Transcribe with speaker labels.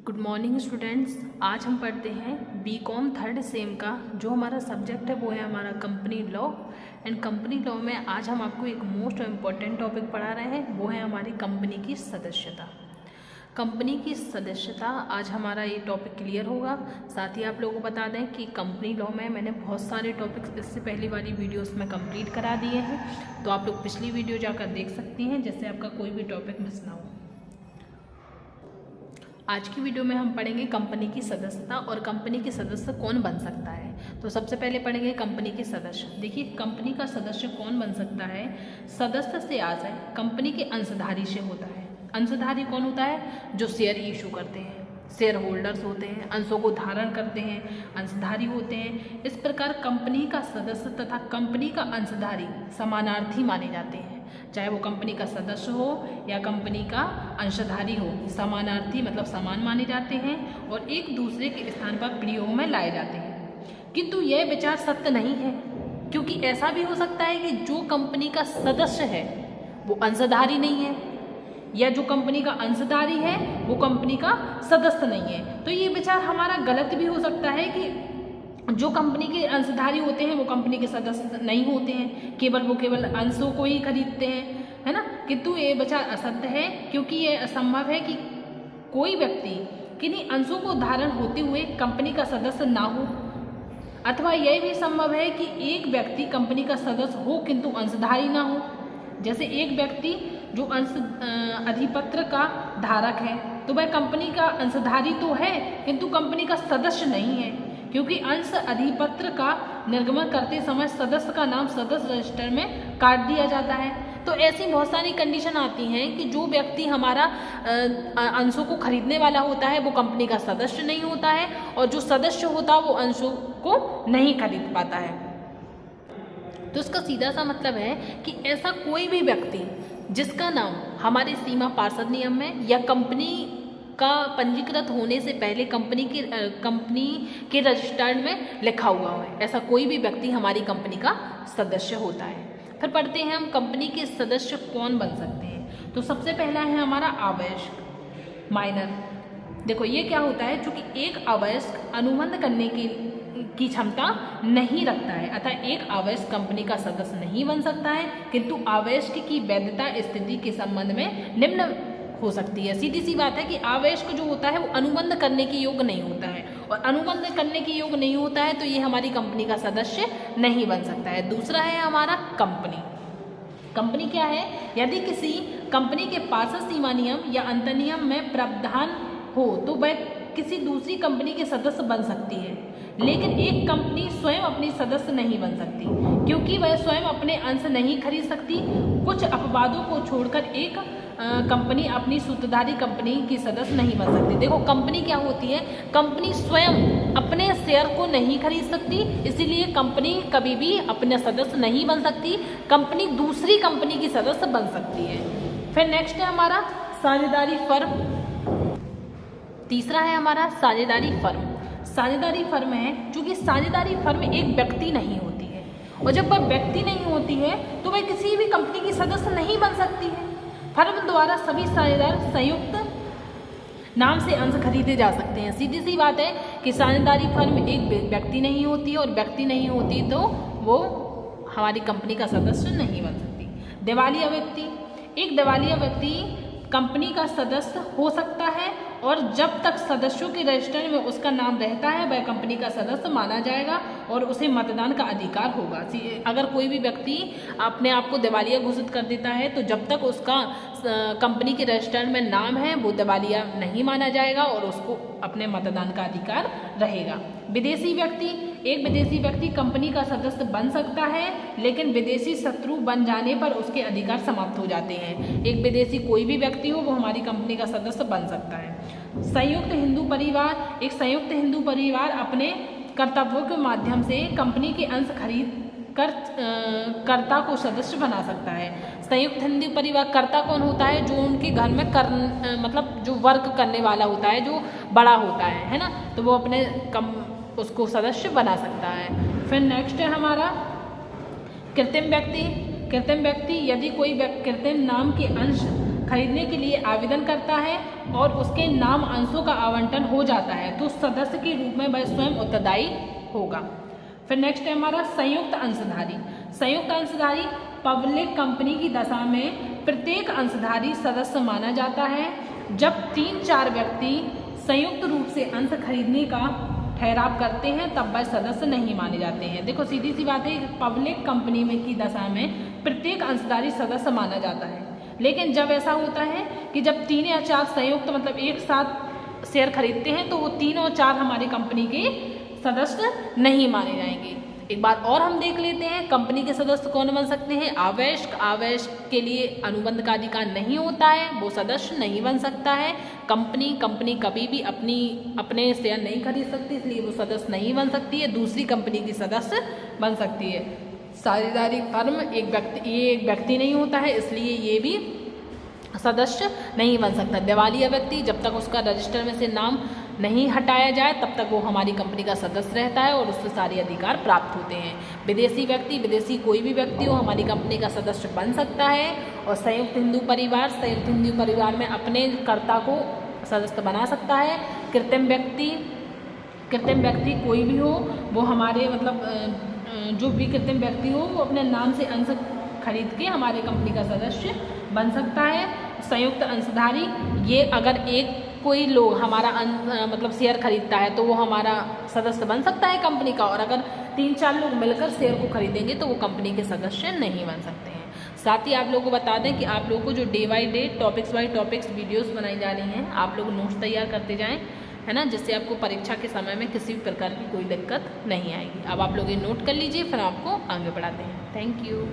Speaker 1: Good morning students. आज हम पढ़ते हैं बीकॉम थर्ड सेम का जो हमारा सब्जेक्ट है वो है हमारा company law. And company law में आज हम आपको एक मोस्ट इम्पॉर्टेंट टॉपिक पढ़ा रहे हैं, वो है हमारी कंपनी की सदस्यता। कंपनी की सदस्यता आज हमारा ये टॉपिक क्लियर होगा। साथ ही आप लोगों को बता दें कि कंपनी लॉ में मैंने बहुत सारे टॉपिक्स इससे पहली वाली वीडियोस में कंप्लीट करा दिए हैं, तो आप लोग पिछली वीडियो जाकर देख सकती हैं जिससे आपका कोई भी टॉपिक मिस ना हो। आज की वीडियो में हम पढ़ेंगे कंपनी की सदस्यता और कंपनी के सदस्य कौन बन सकता है। तो सबसे पहले पढ़ेंगे कंपनी के सदस्य। देखिए, कंपनी का सदस्य कौन बन सकता है। सदस्य से आशय कंपनी के अंशधारी से होता है। अंशधारी कौन होता है? जो शेयर इशू करते हैं, शेयर होल्डर्स होते हैं, अंशों को धारण करते हैं, अंशधारी होते हैं। इस प्रकार कंपनी का सदस्य तथा कंपनी का अंशधारी समानार्थी माने जाते हैं। चाहे वो कंपनी का सदस्य हो या कंपनी का अंशधारी हो, समानार्थी मतलब समान माने जाते हैं और एक दूसरे के स्थान पर प्रयोग में लाए जाते हैं। किंतु यह विचार सत्य नहीं है, क्योंकि ऐसा भी हो सकता है कि जो कंपनी का सदस्य है वो अंशधारी नहीं है, या जो कंपनी का अंशधारी है वो कंपनी का सदस्य नहीं है। तो ये विचार हमारा गलत भी हो सकता है कि जो कंपनी के अंशधारी होते हैं वो कंपनी के सदस्य नहीं होते हैं, केवल अंशों को ही खरीदते हैं, है ना। किंतु ये विचार असत्य है, क्योंकि ये असंभव है कि कोई व्यक्ति किन्हीं अंशों को धारण होते हुए कंपनी का सदस्य ना हो, अथवा यह भी संभव है कि एक व्यक्ति कंपनी का सदस्य हो किंतु अंशधारी ना हो। जैसे एक व्यक्ति जो अंश अधिपत्र का धारक है तो वह कंपनी का अंशधारी तो है किंतु कंपनी का सदस्य नहीं है, क्योंकि अंश अधिपत्र का निर्गमन करते समय सदस्य का नाम सदस्य रजिस्टर में काट दिया जाता है। तो ऐसी बहुत सारी कंडीशन आती हैं कि जो व्यक्ति हमारा अंशों को खरीदने वाला होता है वो कंपनी का सदस्य नहीं होता है, और जो सदस्य होता है वो अंशों को नहीं खरीद पाता है। तो इसका सीधा सा मतलब है कि ऐसा कोई भी व्यक्ति जिसका नाम हमारे सीमा पार्षद नियम में या कंपनी का पंजीकृत होने से पहले कंपनी के रजिस्टर्ड में लिखा हुआ है, ऐसा कोई भी व्यक्ति हमारी कंपनी का सदस्य होता है। फिर पढ़ते हैं हम कंपनी के सदस्य कौन बन सकते हैं। तो सबसे पहला है हमारा अवयस्क माइनर। देखो ये क्या होता है, चूंकि एक अवयस्क अनुबंध करने की क्षमता नहीं रखता है, अतः एक अवयस्क कंपनी का सदस्य नहीं बन सकता है, किंतु अवयस्क की वैधता स्थिति के संबंध में निम्न हो सकती है। सीधी सी बात है कि अवयस्क जो होता है वो अनुबंध करने के योग्य नहीं होता है, और अनुबंध करने के योग्य नहीं होता है तो ये हमारी कंपनी का सदस्य नहीं बन सकता है। दूसरा है हमारा कंपनी। कंपनी क्या है? यदि किसी कंपनी के पार्षद सीमा नियम या अंतर्नियम में प्रावधान हो तो वह किसी दूसरी कंपनी के सदस्य बन सकती है, लेकिन एक कंपनी स्वयं अपनी सदस्य नहीं बन सकती, क्योंकि वह स्वयं अपने अंश नहीं खरीद सकती। कुछ अपवादों को छोड़कर एक कंपनी अपनी सूत्रधारी कंपनी की सदस्य नहीं बन सकती। देखो कंपनी क्या होती है, कंपनी स्वयं अपने शेयर को नहीं खरीद सकती, इसीलिए कंपनी कभी भी अपने सदस्य नहीं बन सकती। कंपनी दूसरी कंपनी की सदस्य बन सकती है। फिर नेक्स्ट है हमारा साझेदारी फर्म। तीसरा है हमारा साझेदारी फर्म। साझेदारी फर्म है, चूंकि साझेदारी फर्म एक व्यक्ति नहीं होती है, और जब वह व्यक्ति नहीं होती है तो वह किसी भी कंपनी की सदस्य नहीं बन सकती है। फर्म द्वारा सभी साझेदार संयुक्त नाम से अंश खरीदे जा सकते हैं। सीधी सी बात है कि साझेदारी फर्म एक व्यक्ति नहीं होती है, और व्यक्ति नहीं होती तो वो हमारी कंपनी का सदस्य नहीं बन सकती। दिवालिया व्यक्ति। एक दिवालिया व्यक्ति कंपनी का सदस्य हो सकता है, और जब तक सदस्यों के रजिस्टर में उसका नाम रहता है वह कंपनी का सदस्य माना जाएगा और उसे मतदान का अधिकार होगा। अगर कोई भी व्यक्ति अपने आप को दिवालिया घोषित कर देता है तो जब तक उसका कंपनी के रजिस्टर में नाम है वो दिवालिया नहीं माना जाएगा और उसको अपने मतदान का अधिकार रहेगा। विदेशी व्यक्ति। एक विदेशी व्यक्ति कंपनी का सदस्य बन सकता है, लेकिन विदेशी शत्रु बन जाने पर उसके अधिकार समाप्त हो जाते हैं। एक विदेशी कोई भी व्यक्ति हो वो हमारी कंपनी का सदस्य बन सकता है। संयुक्त हिंदू परिवार। एक संयुक्त हिंदू परिवार अपने कर्तव्यों के माध्यम से कंपनी के अंश खरीद कर कर्ता को सदस्य बना सकता है। संयुक्त हिंदू परिवार कर्ता कौन होता है? जो उनके घर में मतलब जो वर्क करने वाला होता है, जो बड़ा होता है ना, तो वो अपने उसको सदस्य बना सकता है। फिर नेक्स्ट है हमारा कृत्रिम व्यक्ति। कृत्रिम व्यक्ति। यदि कोई कृत्रिम नाम के अंश खरीदने के लिए आवेदन करता है और उसके नाम अंशों का आवंटन हो जाता है तो सदस्य के रूप में वह स्वयं उत्तरदायी होगा। फिर नेक्स्ट है हमारा संयुक्त अंशधारी। संयुक्त अंशधारी पब्लिक कंपनी की दशा में प्रत्येक अंशधारी सदस्य माना जाता है। जब 3-4 व्यक्ति संयुक्त रूप से अंश खरीदने का ठहराव करते हैं तब वह सदस्य नहीं माने जाते हैं। देखो सीधी सी बात है, पब्लिक कंपनी में की दशा में प्रत्येक अंशधारी सदस्य माना जाता है, लेकिन जब ऐसा होता है कि जब 3 या 4 संयुक्त मतलब एक साथ शेयर खरीदते हैं तो वो 3 और 4 हमारी कंपनी के सदस्य नहीं माने जाएंगे। एक बात और हम देख लेते हैं, कंपनी के सदस्य कौन बन सकते हैं? आवेश। आवेश के लिए अनुबंध का अधिकार नहीं होता है, वो सदस्य नहीं बन सकता है। कंपनी कभी भी अपने शेयर नहीं खरीद सकती, इसलिए वो सदस्य नहीं बन सकती है, दूसरी कंपनी की सदस्य बन सकती है। साझेदारी फर्म एक व्यक्ति नहीं होता है, इसलिए ये भी सदस्य नहीं बन सकता। दिवालिया व्यक्ति, जब तक उसका रजिस्टर में से नाम नहीं हटाया जाए तब तक वो हमारी कंपनी का सदस्य रहता है और उससे सारे अधिकार प्राप्त होते हैं। विदेशी व्यक्ति, विदेशी कोई भी व्यक्ति हो हमारी कंपनी का सदस्य बन सकता है। और संयुक्त हिंदू परिवार, संयुक्त हिंदू परिवार में अपने कर्ता को सदस्य बना सकता है। कृत्रिम व्यक्ति कोई भी हो वो हमारे जो भी कृत्रिम व्यक्ति हो वो अपने नाम से अंश खरीद के हमारे कंपनी का सदस्य बन सकता है। संयुक्त अंशधारी, ये अगर कोई लोग हमारा शेयर खरीदता है तो वो हमारा सदस्य बन सकता है कंपनी का, और अगर 3-4 लोग मिलकर शेयर को खरीदेंगे तो वो कंपनी के सदस्य नहीं बन सकते हैं। साथ ही आप लोगों को बता दें कि आप लोगों को जो day by day topics by topics videos बनाई जा रही हैं, आप लोग नोट्स तैयार करते जाएं, है ना, जिससे आपको परीक्षा के समय में किसी भी प्रकार की कोई दिक्कत नहीं आएगी। अब आप लोग ये नोट कर लीजिए, फिर आपको आगे बढ़ाते हैं। Thank you.